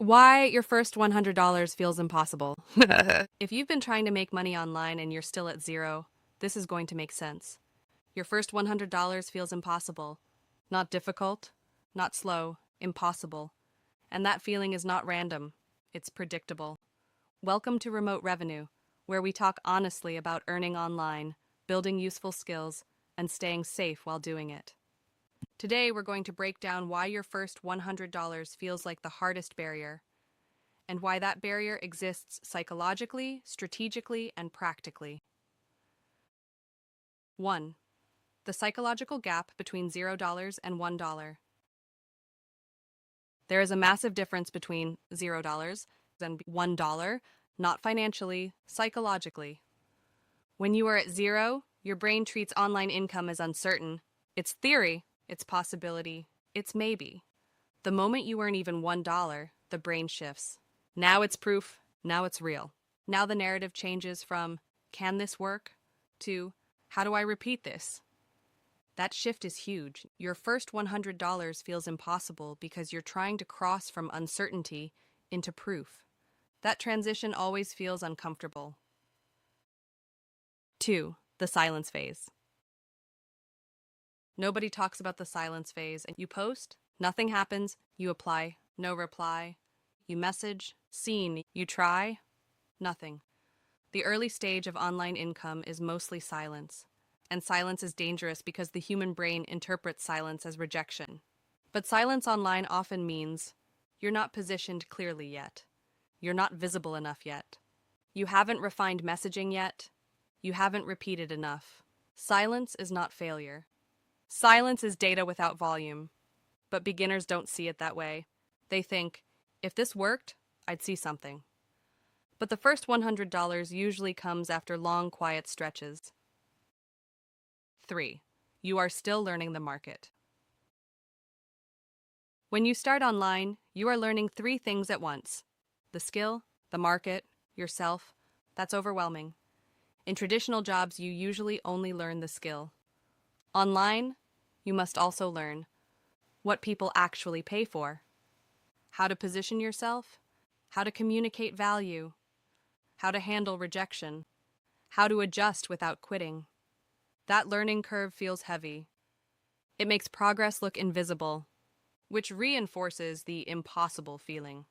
Why your first $100 feels impossible. If you've been trying to make money online and you're still at zero, this is going to make sense. Your first $100 feels impossible. Not difficult, not slow, impossible. And that feeling is not random, it's predictable. Welcome to Remote Revenue, where we talk honestly about earning online, building useful skills, and staying safe while doing it. Today, we're going to break down why your first $100 feels like the hardest barrier, and why that barrier exists psychologically, strategically, and practically. 1. The psychological gap between $0 and $1. There is a massive difference between $0 and $1, not financially, psychologically. When you are at zero, your brain treats online income as uncertain. It's theory, it's possibility, it's maybe. The moment you earn even $1, the brain shifts. Now it's proof, now it's real. Now the narrative changes from, can this work? To, how do I repeat this? That shift is huge. Your first $100 feels impossible because you're trying to cross from uncertainty into proof. That transition always feels uncomfortable. 2. The silence phase. Nobody talks about the silence phase. You post, nothing happens, you apply, no reply. You message, seen, you try, nothing. The early stage of online income is mostly silence. And silence is dangerous because the human brain interprets silence as rejection. But silence online often means you're not positioned clearly yet. You're not visible enough yet. You haven't refined messaging yet. You haven't repeated enough. Silence is not failure. Silence is data without volume. But beginners don't see it that way. They think, if this worked, I'd see something. But the first $100 usually comes after long, quiet stretches. 3. You are still learning the market. When you start online, you are learning 3 things at once: the skill, the market, yourself. That's overwhelming. In traditional jobs, you usually only learn the skill. Online, you must also learn what people actually pay for, how to position yourself, how to communicate value, how to handle rejection, how to adjust without quitting. That learning curve feels heavy. It makes progress look invisible, which reinforces the impossible feeling.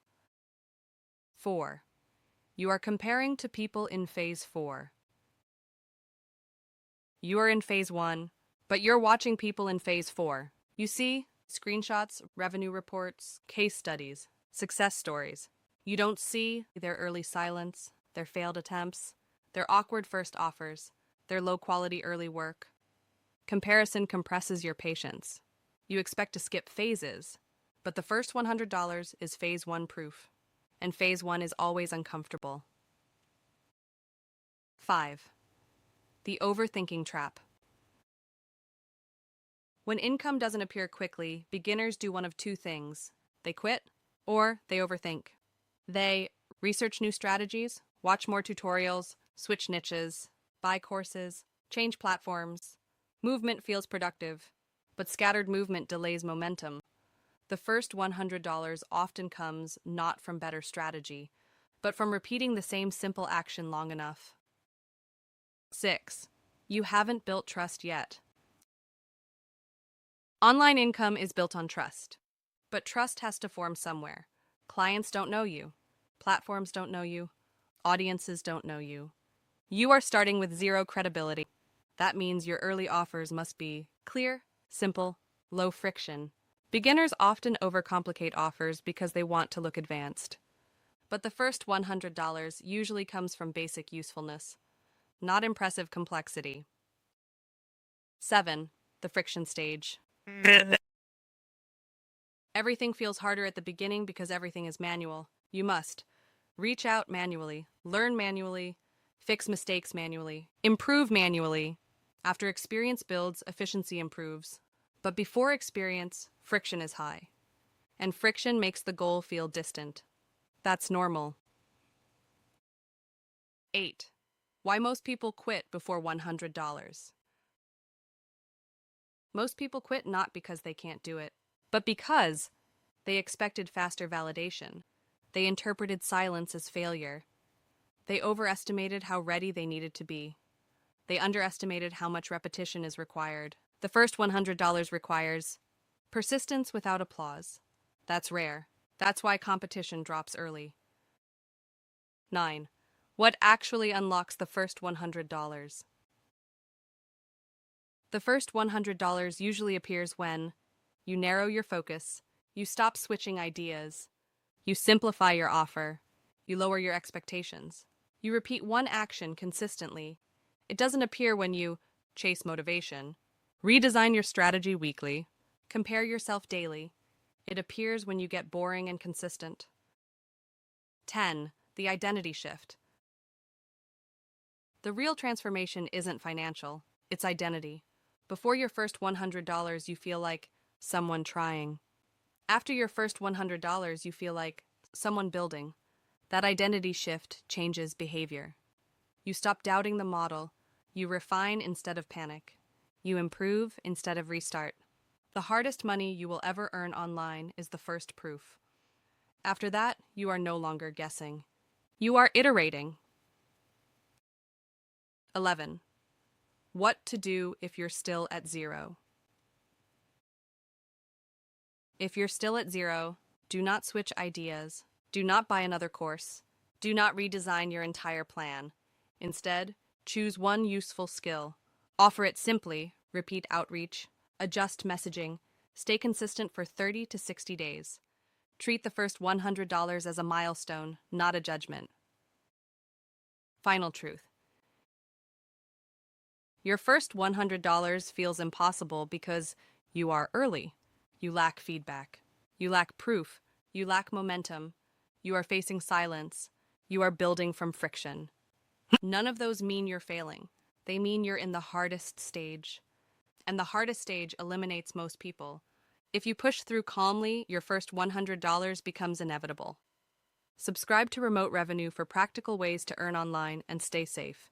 4. You are comparing to people in Phase 4. You are in Phase 1, but you're watching people in Phase 4. You see screenshots, revenue reports, case studies, success stories. You don't see their early silence, their failed attempts, their awkward first offers, their low-quality early work. Comparison compresses your patience. You expect to skip phases, but the first $100 is Phase 1 proof, and Phase 1 is always uncomfortable. 5. The overthinking trap. When income doesn't appear quickly, beginners do one of 2 things. They quit, or they overthink. They research new strategies, watch more tutorials, switch niches, buy courses, change platforms. Movement feels productive, but scattered movement delays momentum. The first $100 often comes not from better strategy, but from repeating the same simple action long enough. 6. You haven't built trust yet. Online income is built on trust, but trust has to form somewhere. Clients don't know you. Platforms don't know you. Audiences don't know you. You are starting with 0 credibility. That means your early offers must be clear, simple, low friction. Beginners often overcomplicate offers because they want to look advanced. But the first $100 usually comes from basic usefulness, not impressive complexity. 7. The friction stage. Everything feels harder at the beginning because everything is manual. You must reach out manually, learn manually, fix mistakes manually, improve manually. After experience builds, efficiency improves. But before experience, friction is high. And friction makes the goal feel distant. That's normal. 8. Why most people quit before $100. Most people quit not because they can't do it, but because they expected faster validation. They interpreted silence as failure. They overestimated how ready they needed to be. They underestimated how much repetition is required. The first $100 requires persistence without applause. That's rare. That's why competition drops early. 9. What actually unlocks the first $100? The first $100 usually appears when you narrow your focus, you stop switching ideas, you simplify your offer, you lower your expectations. You repeat one action consistently. It doesn't appear when you chase motivation, redesign your strategy weekly, compare yourself daily. It appears when you get boring and consistent. 10. The identity shift. The real transformation isn't financial, it's identity. Before your first $100, you feel like someone trying. After your first $100, you feel like someone building. That identity shift changes behavior. You stop doubting the model. You refine instead of panic. You improve instead of restart. The hardest money you will ever earn online is the first proof. After that, you are no longer guessing. You are iterating. 11. What to do if you're still at zero. If you're still at zero, do not switch ideas. Do not buy another course. Do not redesign your entire plan. Instead, choose one useful skill. Offer it simply, repeat outreach, adjust messaging, stay consistent for 30 to 60 days. Treat the first $100 as a milestone, not a judgment. Final truth. Your first $100 feels impossible because you are early. You lack feedback. You lack proof. You lack momentum. You are facing silence. You are building from friction. None of those mean you're failing. They mean you're in the hardest stage. And the hardest stage eliminates most people. If you push through calmly, your first $100 becomes inevitable. Subscribe to Remote Revenue for practical ways to earn online and stay safe.